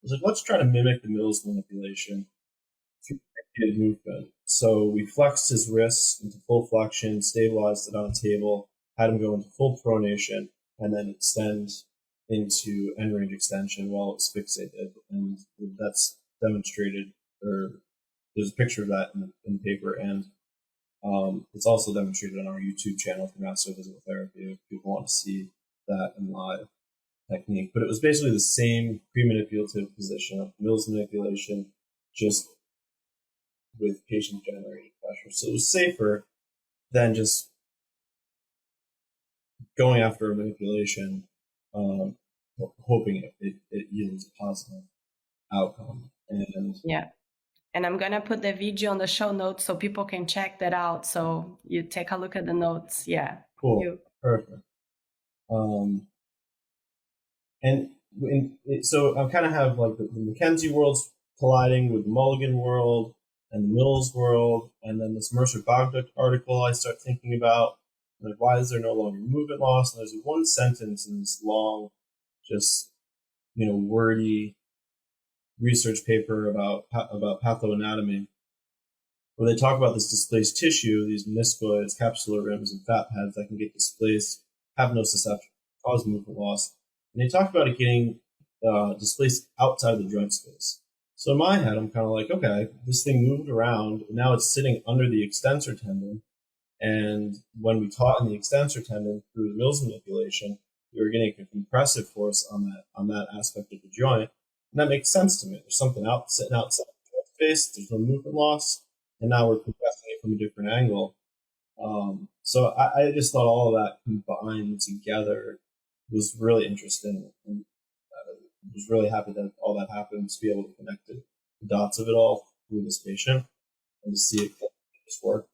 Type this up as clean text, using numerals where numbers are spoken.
was like, let's try to mimic the Mills manipulation through repeated movement. So we flexed his wrists into full flexion, stabilized it on a table, had him go into full pronation, and then extend into end range extension while it's fixated. And that's demonstrated, or there's a picture of that in the paper, and it's also demonstrated on our YouTube channel for Maccio Physical Therapy if people want to see that in live technique. But it was basically the same pre-manipulative position of Mills manipulation, just with patient-generated pressure. So it was safer than just going after a manipulation, hoping it yields a positive outcome. And yeah. And I'm going to put the video on the show notes so people can check that out. So you take a look at the notes. Yeah. Cool. Perfect. So I kind of have like the McKenzie worlds colliding with the Mulligan world and the Mills world. And then this Mercer-Bogduk article I start thinking about, like, why is there no longer movement loss? And there's one sentence in this long, just, wordy research paper about pathoanatomy, where they talk about this displaced tissue, these meniscoids, capsular rims, and fat pads that can get displaced, have nociception, cause movement loss. And they talk about it getting displaced outside of the joint space. So in my head, I'm kind of like, okay, this thing moved around, and now it's sitting under the extensor tendon. And when we taught in the extensor tendon through the Mills manipulation, we were getting a compressive force on that aspect of the joint. And that makes sense to me. There's something sitting outside the joint space. There's no movement loss. And now we're compressing it from a different angle. So I just thought all of that combined together was really interesting. And I was really happy that all that happened, to be able to connect the dots of it all with this patient and to see it just work.